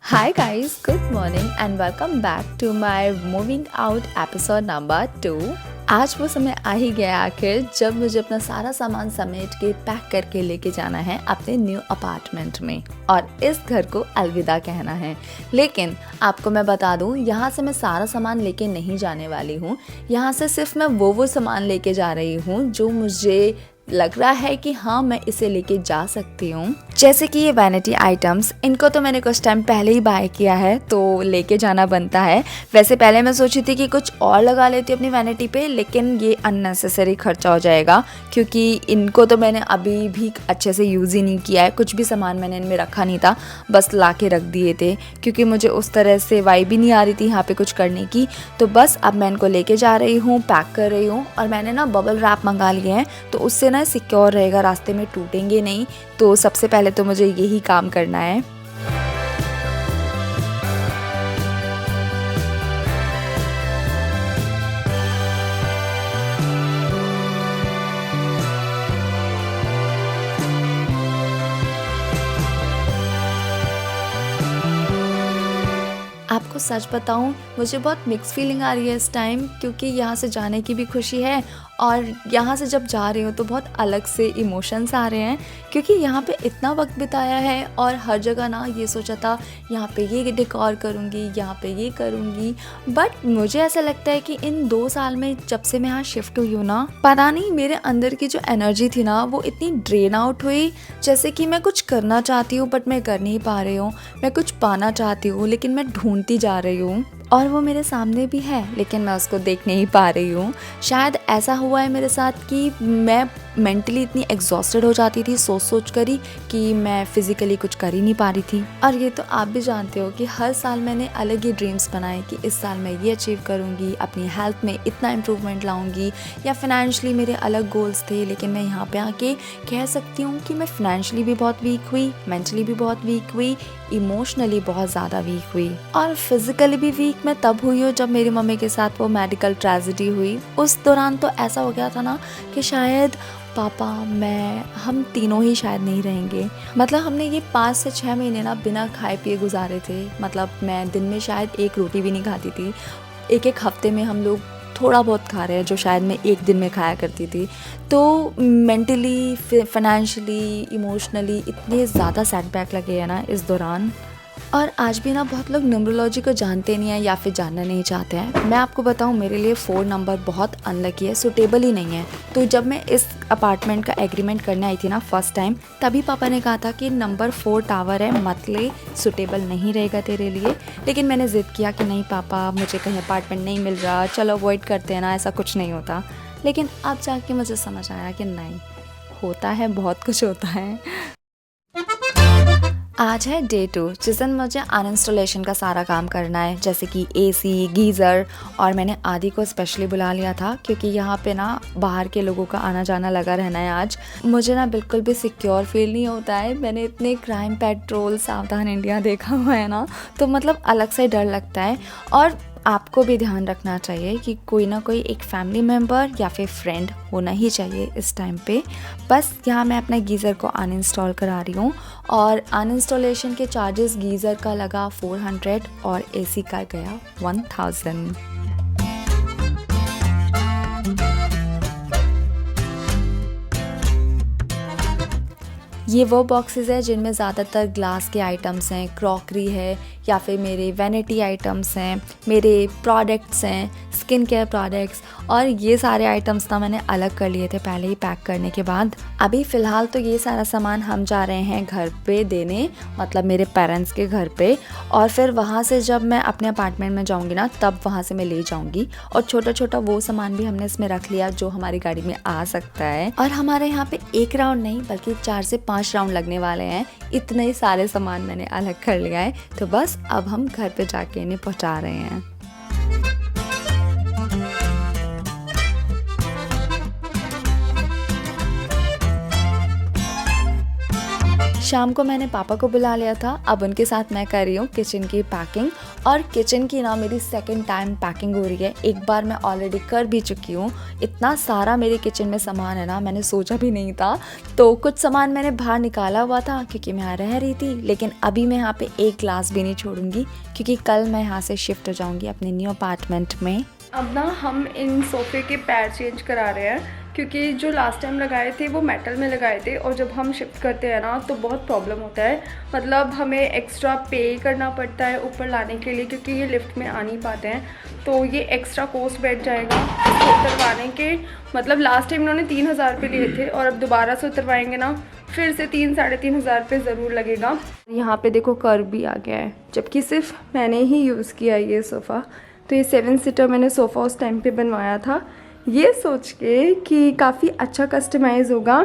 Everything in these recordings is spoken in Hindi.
Hi guys, good morning and welcome back to my moving out episode number 2। आज वो समय आ ही गया आखिर जब मुझे अपना सारा सामान समेट के पैक करके लेके जाना है अपने न्यू अपार्टमेंट में और इस घर को अलविदा कहना है। लेकिन आपको मैं बता दूं, यहाँ से मैं सारा सामान लेके नहीं जाने वाली हूँ। यहाँ से सिर्फ मैं वो सामान लेके जा रही हूँ जो मुझे लग रहा है कि हाँ मैं इसे लेके जा सकती हूँ। जैसे कि ये वैनिटी आइटम्स, इनको तो मैंने कुछ टाइम पहले ही बाय किया है तो लेके जाना बनता है। वैसे पहले मैं सोची थी कि कुछ और लगा लेती हूँ अपनी वैनिटी पे, लेकिन ये अननेसेसरी खर्चा हो जाएगा क्योंकि इनको तो मैंने अभी भी अच्छे से यूज़ ही नहीं किया है। कुछ भी सामान मैंने इनमें रखा नहीं था, बस ला के रख दिए थे क्योंकि मुझे उस तरह से वाइब भी नहीं आ रही थी यहाँ पे कुछ करने की। तो बस अब मैं इनको लेके जा रही हूँ, पैक कर रही हूँ और मैंने ना बबल रैप मंगा लिए हैं तो उससे ना सिक्योर रहेगा, रास्ते में टूटेंगे नहीं। तो सबसे पहले तो मुझे यही काम करना है। आपको सच बताऊं, मुझे बहुत मिक्स फीलिंग आ रही है इस टाइम क्योंकि यहाँ से जाने की भी खुशी है और यहाँ से जब जा रही हूँ तो बहुत अलग से इमोशंस आ रहे हैं क्योंकि यहाँ पे इतना वक्त बिताया है और हर जगह ना ये सोचा था यहाँ पे ये डेकोर करूँगी, यहाँ पे ये करूँगी। बट मुझे ऐसा लगता है कि इन 2 साल में जब से मैं यहाँ शिफ्ट हुई हूँ ना, पता नहीं मेरे अंदर की जो एनर्जी थी ना वो इतनी ड्रेन आउट हुई। जैसे कि मैं कुछ करना चाहती हूँ बट मैं कर नहीं पा रही हूँ। मैं कुछ पाना चाहती हूँ लेकिन मैं ढूंढती जा रही हूँ और वो मेरे सामने भी है लेकिन मैं उसको देख नहीं पा रही हूँ। शायद ऐसा हुआ है मेरे साथ कि मैं मेंटली इतनी एग्जॉस्टेड हो जाती थी सोच कर ही कि मैं फिज़िकली कुछ कर ही नहीं पा रही थी। और ये तो आप भी जानते हो कि हर साल मैंने अलग ही ड्रीम्स बनाए कि इस साल मैं ये अचीव करूँगी, अपनी हेल्थ में इतना इम्प्रूवमेंट लाऊँगी या फिनेंशली मेरे अलग गोल्स थे। लेकिन मैं यहाँ पे आके कह सकती हूँ कि मैं फिनेंशली भी बहुत वीक हुई, मेंटली भी बहुत वीक हुई, इमोशनली बहुत ज़्यादा वीक हुई और फिज़िकली भी वीक मैं तब हुई हूँ जब मेरी मम्मी के साथ वो मेडिकल ट्रेजेडी हुई। उस दौरान तो ऐसा हो गया था ना कि शायद पापा, हम तीनों ही शायद नहीं रहेंगे। मतलब हमने ये 5 से 6 महीने ना बिना खाए पिए गुजारे थे। मतलब मैं दिन में शायद एक रोटी भी नहीं खाती थी। एक हफ्ते में हम लोग थोड़ा बहुत खा रहे हैं जो शायद मैं एक दिन में खाया करती थी। तो मेंटली, फाइनेंशियली, इमोशनली इतने ज़्यादा सेटबैक लगे हैं ना इस दौरान। और आज भी ना बहुत लोग न्यूमरोलॉजी को जानते नहीं हैं या फिर जानना नहीं चाहते हैं। मैं आपको बताऊं, मेरे लिए 4 नंबर बहुत अनलकी है, सूटेबल ही नहीं है। तो जब मैं इस अपार्टमेंट का एग्रीमेंट करने आई थी ना फर्स्ट टाइम, तभी पापा ने कहा था कि नंबर 4 टावर है, मत ले, सूटेबल नहीं रहेगा तेरे लिए। लेकिन मैंने ज़िद किया कि नहीं पापा, मुझे कहीं अपार्टमेंट नहीं मिल रहा, चलो अवॉइड करते हैं ना, ऐसा कुछ नहीं होता। लेकिन अब जाके मुझे समझ आया कि नहीं, होता है, बहुत कुछ होता है। आज है डे 2 जिस दिन मुझे अनइंस्टॉलेशन का सारा काम करना है, जैसे कि एसी, गीज़र। और मैंने आदि को स्पेशली बुला लिया था क्योंकि यहाँ पे ना बाहर के लोगों का आना जाना लगा रहना है। आज मुझे ना बिल्कुल भी सिक्योर फील नहीं होता है। मैंने इतने क्राइम पेट्रोल, सावधान इंडिया देखा हुआ है ना, तो मतलब अलग से डर लगता है। और आपको भी ध्यान रखना चाहिए कि कोई ना कोई एक फैमिली मेम्बर या फिर फ्रेंड होना ही चाहिए इस टाइम पे। बस यहाँ मैं अपना गीज़र को अनइंस्टॉल करा रही हूँ और अनइंस्टॉलेशन के चार्जेस गीज़र का लगा 400 और एसी का गया 1000। ये वो बॉक्सेस है जिनमें ज़्यादातर ग्लास के आइटम्स हैं, क्रॉकरी है या फिर मेरे वैनिटी आइटम्स हैं, मेरे प्रोडक्ट्स हैं, स्किन केयर प्रोडक्ट्स। और ये सारे आइटम्स ना मैंने अलग कर लिए थे पहले ही पैक करने के बाद। अभी फ़िलहाल तो ये सारा सामान हम जा रहे हैं घर पे देने, मतलब मेरे पेरेंट्स के घर पे। और फिर वहाँ से जब मैं अपने अपार्टमेंट में जाऊँगी ना, तब वहाँ से मैं ले जाऊँगी। और छोटा छोटा वो सामान भी हमने इसमें रख लिया जो हमारी गाड़ी में आ सकता है। और हमारे यहाँ पे 1 राउंड नहीं बल्कि 4 से 5 राउंड लगने वाले हैं। इतने सारे सामान मैंने अलग कर लिया है। तो बस अब हम घर पे जाके इन्हें पहुँचा रहे हैं। शाम को मैंने पापा को बुला लिया था। अब उनके साथ मैं कर रही हूँ किचन की पैकिंग। और किचन की ना मेरी सेकंड टाइम पैकिंग हो रही है। एक बार मैं ऑलरेडी कर भी चुकी हूँ। इतना सारा मेरे किचन में सामान है ना, मैंने सोचा भी नहीं था। तो कुछ सामान मैंने बाहर निकाला हुआ था क्योंकि मैं यहाँ रह रही थी, लेकिन अभी मैं यहाँ पे एक ग्लास भी नहीं छोड़ूंगी क्योंकि कल मैं यहाँ से शिफ्ट हो जाऊँगी अपने न्यू अपार्टमेंट में। अब ना हम इन सोफ़े के पैर चेंज करा रहे हैं क्योंकि जो लास्ट टाइम लगाए थे वो मेटल में लगाए थे, और जब हम शिफ्ट करते हैं ना तो बहुत प्रॉब्लम होता है। मतलब हमें एक्स्ट्रा पे करना पड़ता है ऊपर लाने के लिए क्योंकि ये लिफ्ट में आ नहीं पाते हैं, तो ये एक्स्ट्रा कॉस्ट बैठ जाएगा इसको उतरवाने के। मतलब लास्ट टाइम इन्होंने 3,000 रुपये लिए थे और अब दोबारा से उतरवाएंगे ना फिर से 3-3,500 रुपये ज़रूर लगेगा। यहाँ पे देखो कर्व भी आ गया है, जबकि सिर्फ मैंने ही यूज़ किया ये सोफ़ा। तो ये 7 सीटर मैंने सोफ़ा उस टाइम पे बनवाया था ये सोच के कि काफ़ी अच्छा कस्टमाइज़ होगा,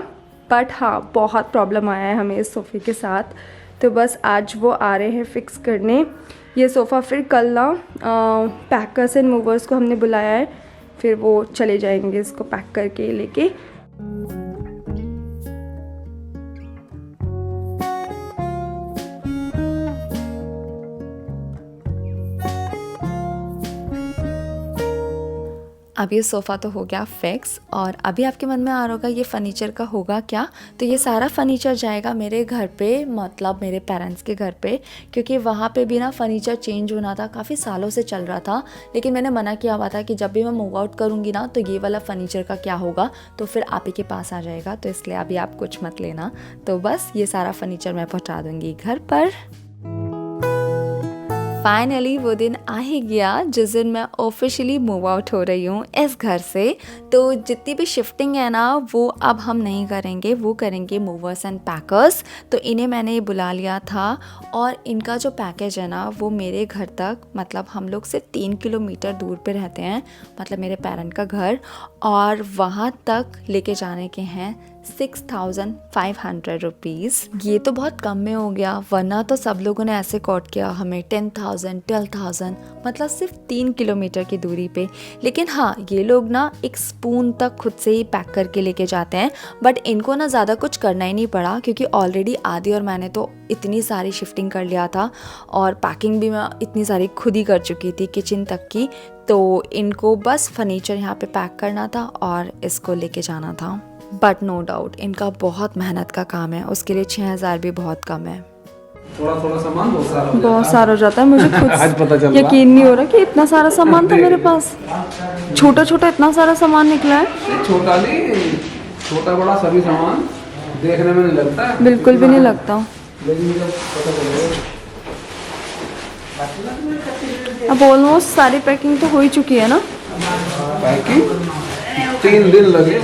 बट हाँ बहुत प्रॉब्लम आया है हमें इस सोफ़े के साथ। तो बस आज वो आ रहे हैं फिक्स करने ये सोफ़ा। फिर कल ना पैकर्स एंड मूवर्स को हमने बुलाया है, फिर वो चले जाएंगे इसको पैक करके लेके। अब ये सोफ़ा तो हो गया फिक्स, और अभी आपके मन में आ रहा होगा ये फ़र्नीचर का होगा क्या। तो ये सारा फ़र्नीचर जाएगा मेरे घर पे, मतलब मेरे पेरेंट्स के घर पे, क्योंकि वहाँ पे भी ना फ़र्नीचर चेंज होना था, काफ़ी सालों से चल रहा था। लेकिन मैंने मना किया हुआ था कि जब भी मैं मूव आउट करूँगी ना तो ये वाला फ़र्नीचर का क्या होगा, तो फिर आप ही के पास आ जाएगा, तो इसलिए अभी आप कुछ मत लेना। तो बस ये सारा फ़र्नीचर मैं पहुँचा दूँगी घर पर। फाइनली वो दिन आ ही गया जिस दिन मैं ऑफिशियली मूव आउट हो रही हूँ इस घर से। तो जितनी भी शिफ्टिंग है ना वो अब हम नहीं करेंगे, वो करेंगे मूवर्स एंड पैकर्स। तो इन्हें मैंने बुला लिया था और इनका जो पैकेज है ना वो मेरे घर तक, मतलब हम लोग से 3 किलोमीटर दूर पे रहते हैं, मतलब मेरे पेरेंट का घर, और वहाँ तक लेके जाने के हैं 6,500 रुपीज़। ये तो बहुत कम में हो गया, वरना तो सब लोगों ने ऐसे कोट किया हमें 10,000 12,000, मतलब सिर्फ 3 किलोमीटर की दूरी पे। लेकिन हाँ ये लोग ना एक स्पून तक खुद से ही पैक करके लेके जाते हैं, बट इनको ना ज़्यादा कुछ करना ही नहीं पड़ा क्योंकि ऑलरेडी आदि और मैंने तो इतनी सारी शिफ्टिंग कर लिया था और पैकिंग भी मैं इतनी सारी खुद ही कर चुकी थी किचन तक की। तो इनको बस फर्नीचर यहाँ पे पैक करना था और इसको लेके जाना था। बट नो डाउट इनका बहुत मेहनत का काम है, उसके लिए 6,000 भी बहुत कम है। थोड़ा सामान बहुत सारा हो जाता है। मुझे खुद यकीन नहीं हो रहा कि इतना सारा सामान था मेरे पास। छोटा छोटा इतना सारा सामान निकला है। छोटा नहीं, छोटा बड़ा सभी सामान देखने में नहीं लगता है, बिल्कुल भी नहीं लगता। अब ऑलमोस्ट सारी पैकिंग तो हो ही चुकी है ना। पैकिंग 3 दिन लगे।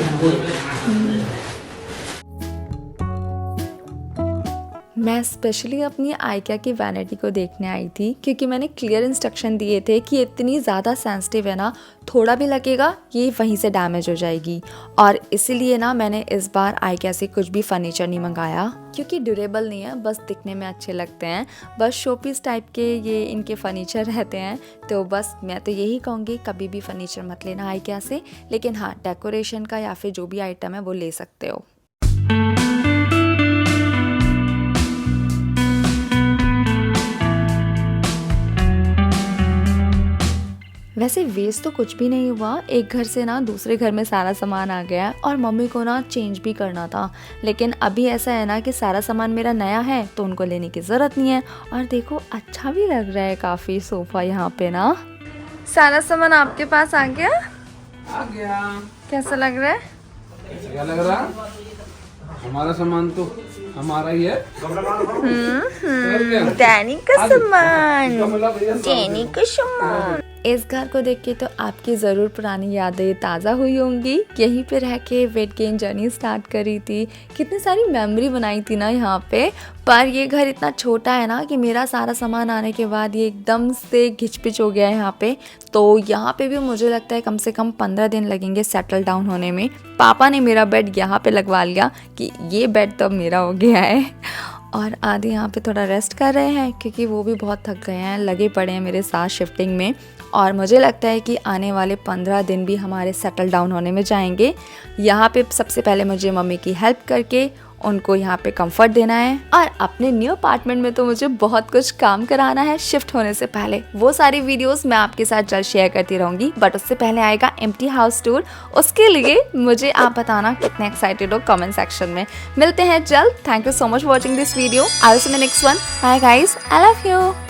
मैं स्पेशली अपनी आइकिया की वैनिटी को देखने आई थी क्योंकि मैंने क्लियर इंस्ट्रक्शन दिए थे कि इतनी ज़्यादा सेंसिटिव है ना, थोड़ा भी लगेगा ये वहीं से डैमेज हो जाएगी। और इसीलिए ना मैंने इस बार आइकिया से कुछ भी फर्नीचर नहीं मंगाया क्योंकि ड्यूरेबल नहीं है, बस दिखने में अच्छे लगते हैं, बस शोपीस टाइप के ये इनके फर्नीचर रहते हैं। तो बस मैं तो यही कहूँगी कभी भी फर्नीचर मत लेना आइकिया से, लेकिन हाँ डेकोरेशन का या फिर जो भी आइटम है वो ले सकते हो। वैसे वेस्ट तो कुछ भी नहीं हुआ, एक घर से ना दूसरे घर में सारा सामान आ गया और मम्मी को ना चेंज भी करना था। लेकिन अभी ऐसा है ना कि सारा सामान मेरा नया है तो उनको लेने की ज़रूरत नहीं है। और देखो अच्छा भी लग रहा है काफ़ी सोफ़ा यहाँ पे ना। सारा सामान आपके पास आ गया? आ गया। कैसा लग रहा है? क्या लग रहा? हमारा सामान तो हमारा ही है। डैनी का सामान, डैनी का सामान। इस घर को देख के तो आपकी ज़रूर पुरानी यादें ताज़ा हुई होंगी। यहीं पे रह के वेट गेन जर्नी स्टार्ट करी थी, कितनी सारी मेमोरी बनाई थी ना यहाँ पे। पर ये घर इतना छोटा है ना कि मेरा सारा सामान आने के बाद ये एकदम से घिचपिच हो गया है यहाँ पे। तो यहाँ पे भी मुझे लगता है कम से कम 15 दिन लगेंगे सेटल डाउन होने में। पापा ने मेरा बेड यहाँ पे लगवा लिया कि ये बेड तो मेरा हो गया है। और आदि यहाँ पे थोड़ा रेस्ट कर रहे हैं क्योंकि वो भी बहुत थक गए हैं, लगे पड़े हैं मेरे साथ शिफ्टिंग में। और मुझे लगता है कि आने वाले 15 दिन भी हमारे सेटल डाउन होने में जाएंगे। यहाँ पे सबसे पहले मुझे मम्मी की हेल्प करके उनको यहाँ पे कंफर्ट देना है, और अपने न्यू अपार्टमेंट में तो मुझे बहुत कुछ काम कराना है शिफ्ट होने से पहले। वो सारी वीडियोस मैं आपके साथ जल्द शेयर करती रहूंगी, बट उससे पहले आएगा एम्प्टी हाउस टूर। उसके लिए मुझे आप बताना कितने एक्साइटेड हो कमेंट सेक्शन में। मिलते हैं जल्द। Thank you so much watching this video. I will see you in the next one. Bye guys, I love you.